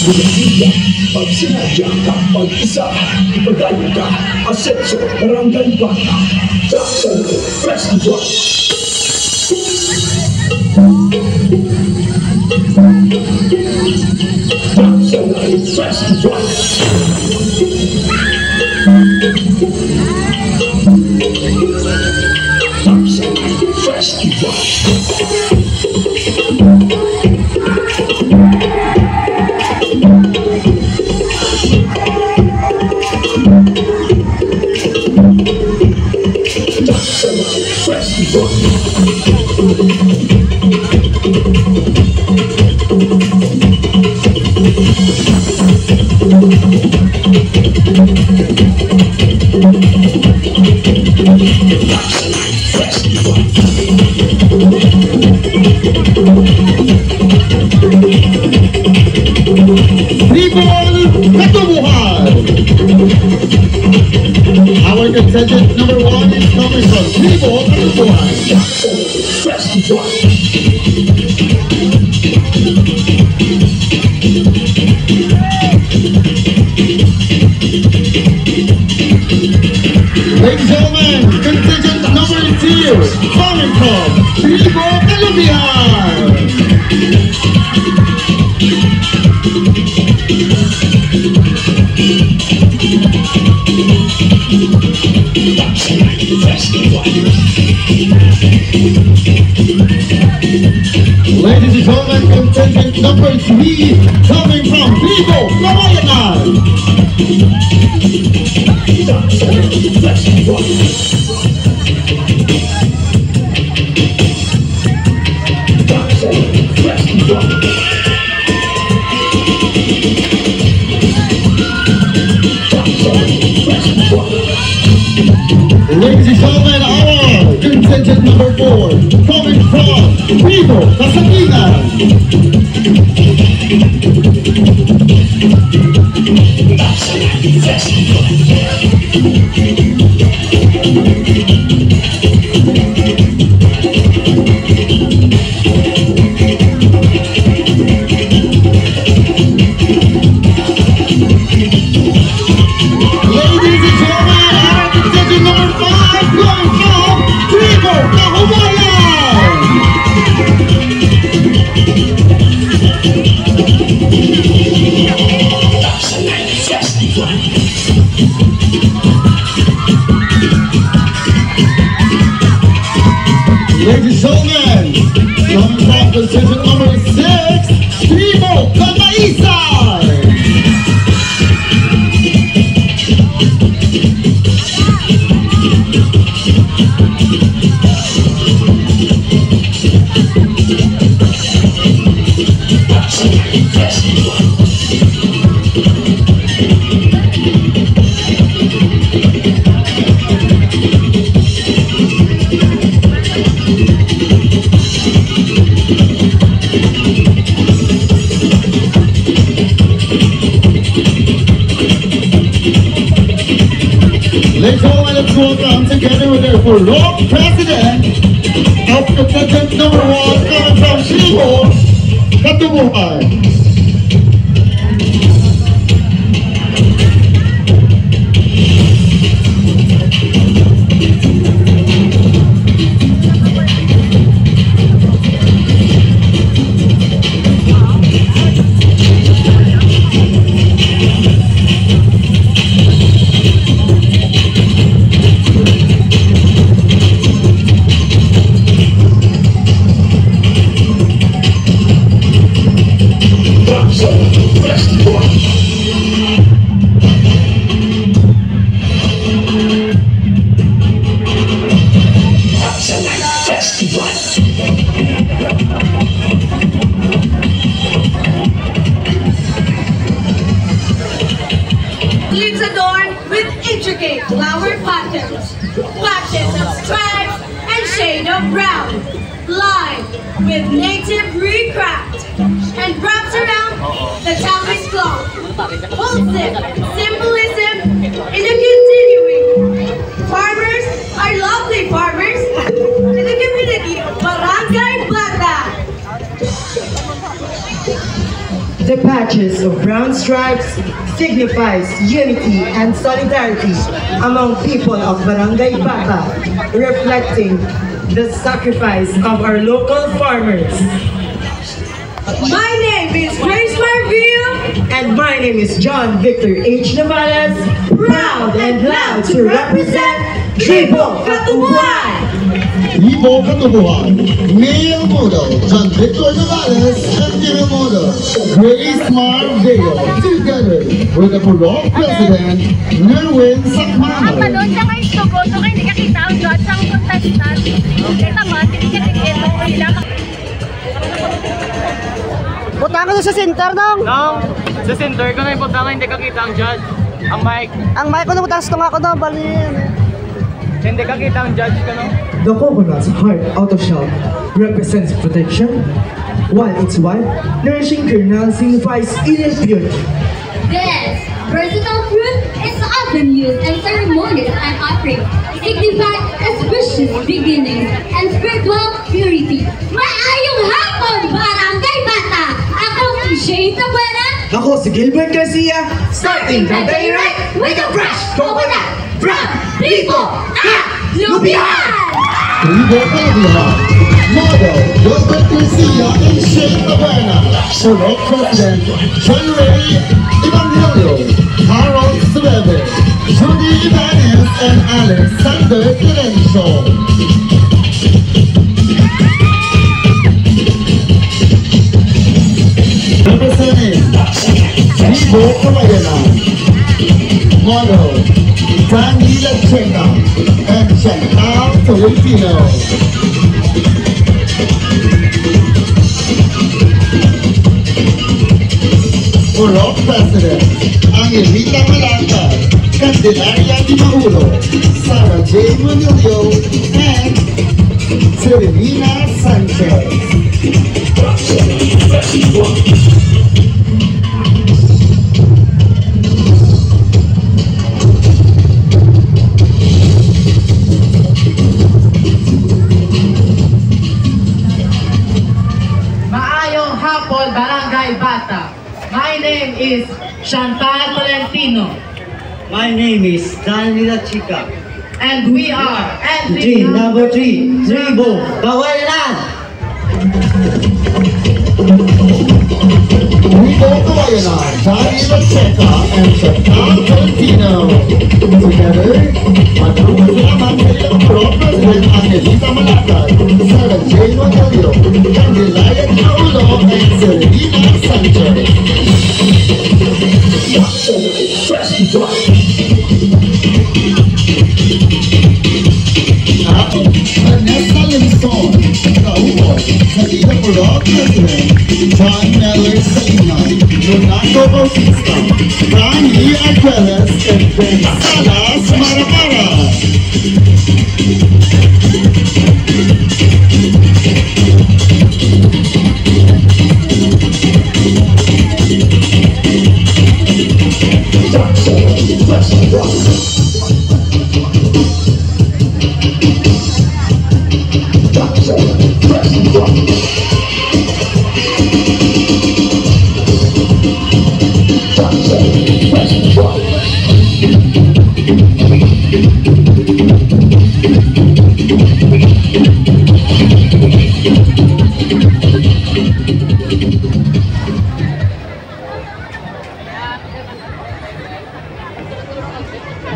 Bumibigyan, pag sinadya ka, pag-isa, ipagayon ka, asenso, barangay bata, Jackson Festival. Jackson Festival. Jackson Festival. Our contestant number 1 is coming from People Katubuhan. Festival. Ladies and gentlemen, contingent number 2 coming from People Katubuhan. Ladies and gentlemen, contingent number 3 coming from Vigo, Kawayanan. Ladies and gentlemen, our contingent number 4 coming from Vigo, Kasakinan. Ladies and gentlemen, coming from position number 6, Vigo, Kataisay. Ladies and gentlemen, let's welcome together with our Lord President of contingent number 1 coming from Vigo, Katubuhan. Leaves adorned with intricate flower patterns, patches of stripes and shade of brown, lined with native recraft, and wraps around the Taoist cloth, holds it symbolism in the continuing. Farmers are lovely farmers in the community of Barangay patches of brown stripes signifies unity and solidarity among people of Barangay Bata, reflecting the sacrifice of our local farmers. My name is Grace Marville, And my name is John Victor H. Navales, proud and proud to represent Tribo Katubuan. Ibo Katubuan, male model, John Victor Navales, and female model, Grace Marville, together with the Bulok President, Nerwin Ang Sakmano. manood siya ngayon sa Goto, kaya hindi ka kita ang judge ang contestant. Kita mo, hindi ka ito ko nila. Butangan ko sa center nang. Nang, sa center ko na ibutangan, hindi ka kita ang judge. Ang mic, Ang mic ko na butas ito nga ako na bali. hindi ka kita ang judge ka no? The coconut's heart out of shell represents protection, while its white, nourishing kernel signifies inner purity. This versatile fruit is often used in ceremonies and offerings, signifying auspicious beginnings and spiritual purity. Maayong hapon, Barangay Bata! Ako si Shane Tabuena, Ako si Gilbert Garcia, starting the day right with a fresh coconut from Tribo Katubuan! Ibo Katubuan, model, Gilbert Garcia and Shane Tabuena. Bulok President, John Ray Evangelio, Harold Sueve, Judy Ibanez, and Alexander Terencio. Representing Ibo Katubuan, model, Daniela Checa, and Chantal Tolentino. Bulok President, Angelita Malacca, Candelaria Di Maulo, Sarah J. Manilio, and Serenina Sanchez. Maayong hapon, Barangay Bata. My name is Chantal Tolentino. My name is Daniela Chica. And we are Entry number 3, Tribo Kawalan. Ibo Katubuan, Daniela Checa, and Chantal Tolentino. Together, magpapasalamat sa ilang Bulok President, Angelita Malacca, Sarah J. Manilio, Candelaria Di Maulo, and Serenina Sanchez. Fresh one. Vanessa Limson, Kaubo, Salida Bulok President, John Meller Salina, Leonardo Bautista, Rani Arguelles, and Ben Salas Marapara.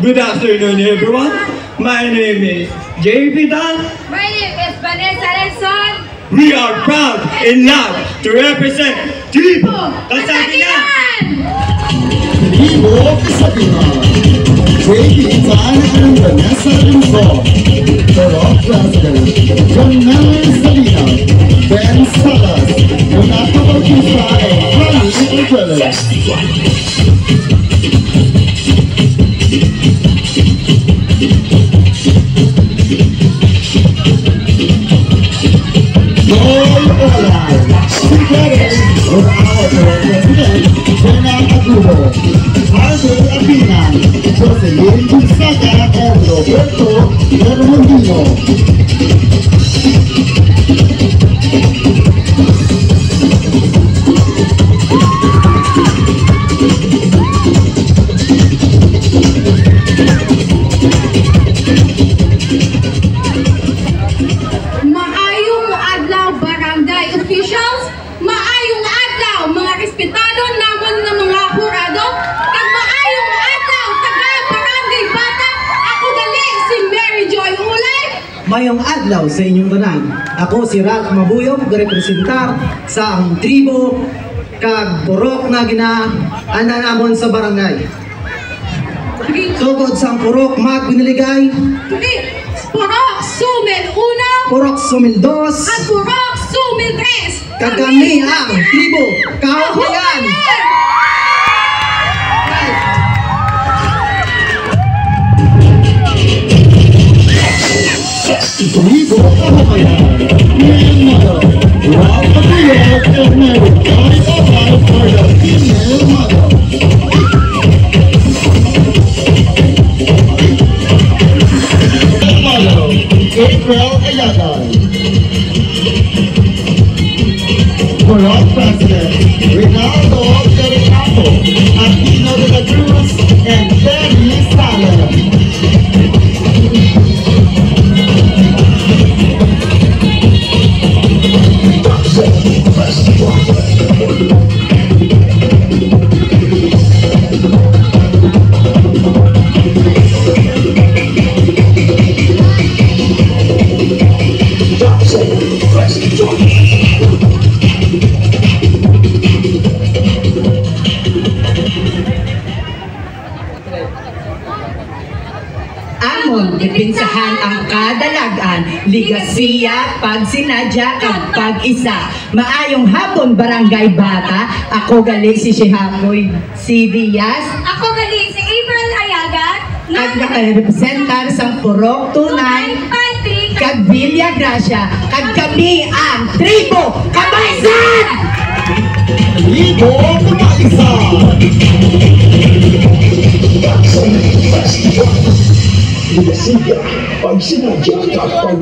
Good afternoon, everyone. My name is JP Dan. My name is Vanessa Renson. We are proud and loud to represent Tribo Kasabihan. Ibo Katubuan, JP Tan and Vanessa Limson, Bulok President, John Meller Salina, Ben Salas, Leonardo Bautista, and Rani Arguelles. All alive, together with our President, Jenna Agudo, Harvey Apinan, Jocelyn Gonzaga, and Roberto Bermudino. Mayong adlaw sa inyong tanan. Ako si Ralph Mabuyog, representar sa ang tribo kag purok na ginaananamon sa barangay. Sugod sa ang purok magpiniligay. Purok Sumil una, Purok Sumil dos, at Purok Sumil tres. kag kami ang tribo Kahuyan. Tribo Kahuyan. Male model. Round the field and married. Johnny O'Brien for the female model. Model April Ayadan. Purok President Rinaldo Del Campo, Aquino de la Cruz, and Benny Salem. Amon gipinsahan ang kadalagan, ligasiya, pagsinadya, kag pag-isa. Maayong hapon, Barangay Bata. Ako gali si Shihapoy si Diaz. Ako gali si April Ayagan. At nakarepresentar sa Purok Tunay, Patrick. kag Villa Gracia. Kag kami ang Tribo Kabaysan! Tribo Kabaysan! Ligasiya, pagsinadya, kapag